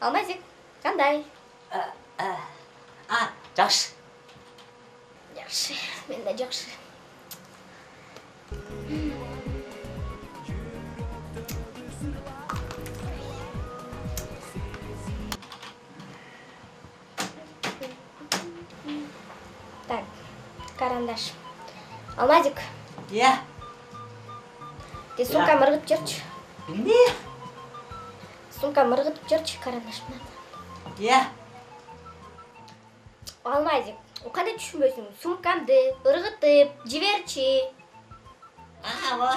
Алмазик, қандай? Жақсы. Жақсы, мен де жақсы. Так, карандаш. Алмазик, Иә. ты сумкамды ырғытып жүрші. Не? Сумкамды ырғытып жүрші карандашымнан. Иә. Алмазик, қандай түсінбейсің? Сумкамды ырғытып жіберші. Бол.